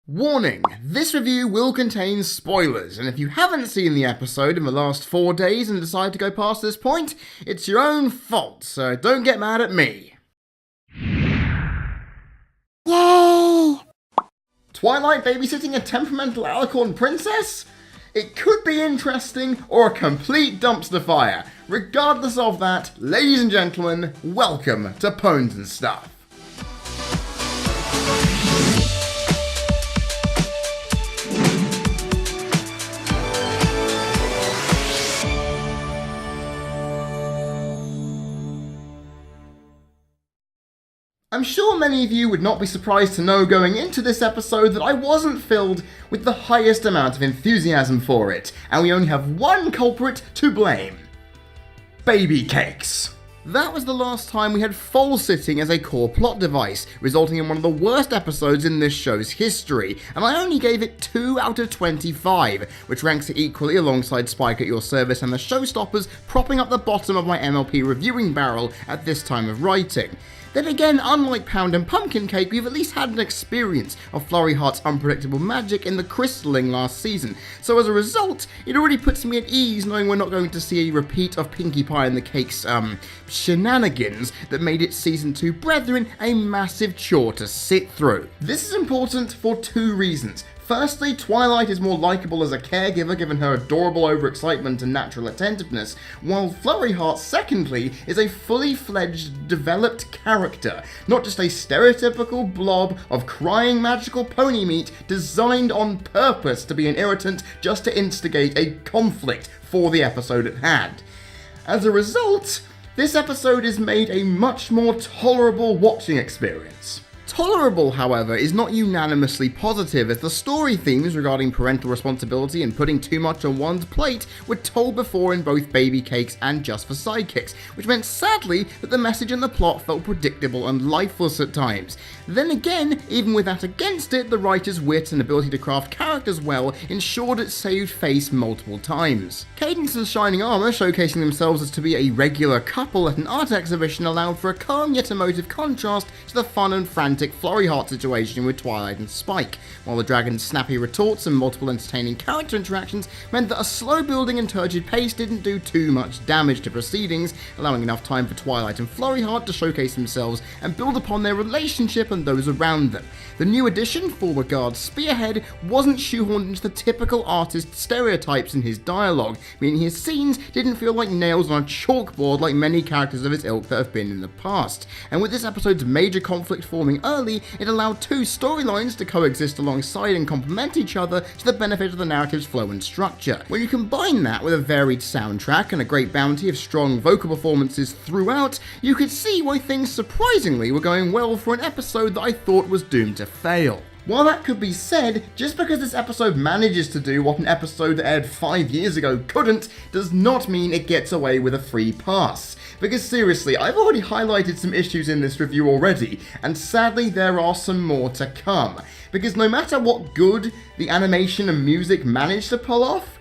Warning, this review will contain spoilers, and if you haven't seen the episode in the last 4 days and decide to go past this point, it's your own fault, so don't get mad at me. Yay! Twilight babysitting a temperamental alicorn princess? It could be interesting or a complete dumpster fire. Regardless of that, ladies and gentlemen, welcome to Pones N Stuff. I'm sure many of you would not be surprised to know going into this episode that I wasn't filled with the highest amount of enthusiasm for it, and we only have one culprit to blame. Baby cakes. That was the last time we had foal sitting as a core plot device, resulting in one of the worst episodes in this show's history, and I only gave it 2 out of 25, which ranks it equally alongside Spike at Your Service and The Showstoppers, propping up the bottom of my MLP reviewing barrel at this time of writing. Then again, unlike Pound and Pumpkin Cake, we've at least had an experience of Flurry Heart's unpredictable magic in the crystalling last season, so as a result, it already puts me at ease knowing we're not going to see a repeat of Pinkie Pie and the Cake's, shenanigans that made its Season 2 brethren a massive chore to sit through. This is important for 2 reasons. Firstly, Twilight is more likeable as a caregiver given her adorable overexcitement and natural attentiveness, while Flurry Heart, secondly, is a fully fledged, developed character, not just a stereotypical blob of crying magical pony meat designed on purpose to be an irritant just to instigate a conflict for the episode at hand. As a result, this episode is made a much more tolerable watching experience. Tolerable, however, is not unanimously positive, as the story themes regarding parental responsibility and putting too much on one's plate were told before in both Baby Cakes and Just for Sidekicks, which meant sadly that the message and the plot felt predictable and lifeless at times. Then again, even with that against it, the writer's wit and ability to craft characters well ensured it saved face multiple times. Cadence and Shining Armor showcasing themselves as to be a regular couple at an art exhibition allowed for a calm yet emotive contrast to the fun and frantic Flurry Heart situation with Twilight and Spike, while the dragon's snappy retorts and multiple entertaining character interactions meant that a slow building and turgid pace didn't do too much damage to proceedings, allowing enough time for Twilight and Flurry Heart to showcase themselves and build upon their relationship and those around them. The new addition, former guard Spearhead, wasn't shoehorned into the typical artist stereotypes in his dialogue, meaning his scenes didn't feel like nails on a chalkboard like many characters of his ilk that have been in the past. And with this episode's major conflict forming early, it allowed 2 storylines to coexist alongside and complement each other to the benefit of the narrative's flow and structure. When you combine that with a varied soundtrack and a great bounty of strong vocal performances throughout, you could see why things surprisingly were going well for an episode that I thought was doomed to fail. While that could be said, just because this episode manages to do what an episode that aired 5 years ago couldn't, does not mean it gets away with a free pass. Because seriously, I've already highlighted some issues in this review already, and sadly there are some more to come. Because no matter what good the animation and music manage to pull off,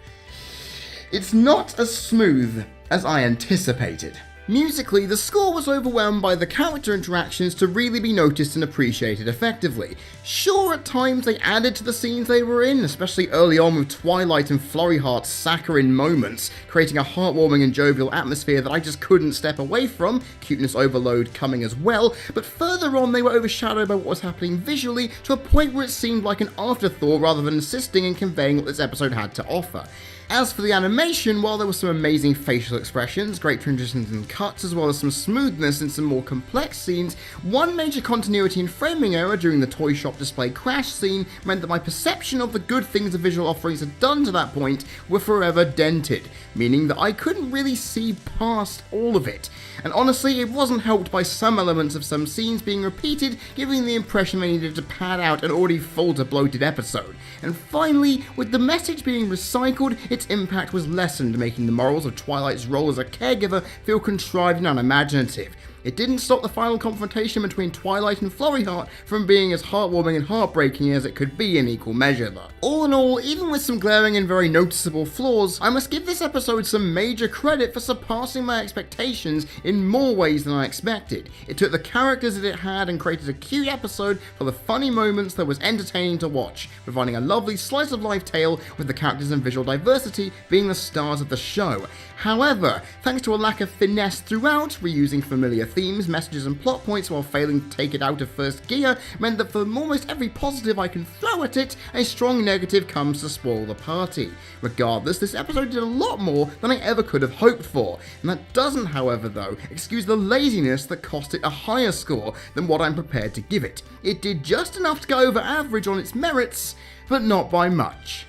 it's not as smooth as I anticipated. Musically, the score was overwhelmed by the character interactions to really be noticed and appreciated effectively. Sure, at times they added to the scenes they were in, especially early on with Twilight and Flurry Heart's saccharine moments, creating a heartwarming and jovial atmosphere that I just couldn't step away from, cuteness overload coming as well, but further on they were overshadowed by what was happening visually to a point where it seemed like an afterthought rather than assisting in conveying what this episode had to offer. As for the animation, while there were some amazing facial expressions, great transitions and cuts, as well as some smoothness in some more complex scenes, one major continuity and framing error during the toy shop display crash scene meant that my perception of the good things the visual offerings had done to that point were forever dented, meaning that I couldn't really see past all of it. And honestly, it wasn't helped by some elements of some scenes being repeated, giving the impression they needed to pad out an already full to bloated episode. And finally, with the message being recycled, its impact was lessened, making the morals of Twilight's role as a caregiver feel contrived and unimaginative. It didn't stop the final confrontation between Twilight and Flurry Heart from being as heartwarming and heartbreaking as it could be in equal measure though. All in all, even with some glaring and very noticeable flaws, I must give this episode some major credit for surpassing my expectations in more ways than I expected. It took the characters that it had and created a cute episode for the funny moments that was entertaining to watch, providing a lovely slice of life tale with the characters and visual diversity being the stars of the show. However, thanks to a lack of finesse throughout, reusing familiar themes, messages and plot points while failing to take it out of first gear meant that for almost every positive I can throw at it, a strong negative comes to spoil the party. Regardless, this episode did a lot more than I ever could have hoped for, and that doesn't, however though, excuse the laziness that cost it a higher score than what I'm prepared to give it. It did just enough to go over average on its merits, but not by much.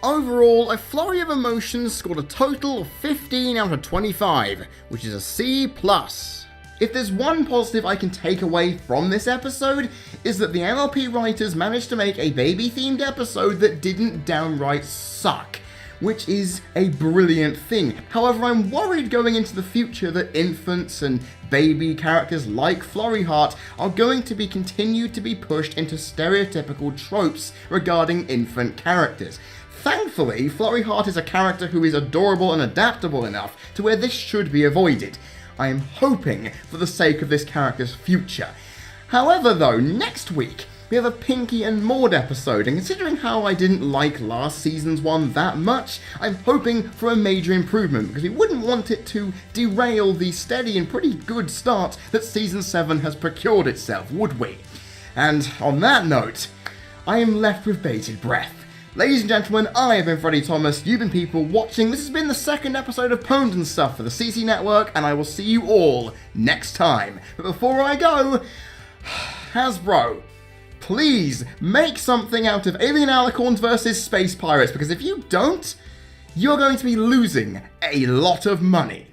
Overall, A Flurry of Emotions scored a total of 15 out of 25, which is a C+. If there's one positive I can take away from this episode, is that the MLP writers managed to make a baby-themed episode that didn't downright suck, which is a brilliant thing. However, I'm worried going into the future that infants and baby characters like Flurry Heart are going to be continued to be pushed into stereotypical tropes regarding infant characters. Thankfully, Flurry Heart is a character who is adorable and adaptable enough to where this should be avoided. I am hoping for the sake of this character's future. However though, next week we have a Pinky and Maud episode, and considering how I didn't like last season's one that much, I'm hoping for a major improvement because we wouldn't want it to derail the steady and pretty good start that season 7 has procured itself, would we? And on that note, I am left with bated breath. Ladies and gentlemen, I have been Freddie Thomas, you've been people watching. This has been the second episode of Pones N Stuff for the CC Network, and I will see you all next time. But before I go, Hasbro, please make something out of Alien Alicorns versus Space Pirates, because if you don't, you're going to be losing a lot of money.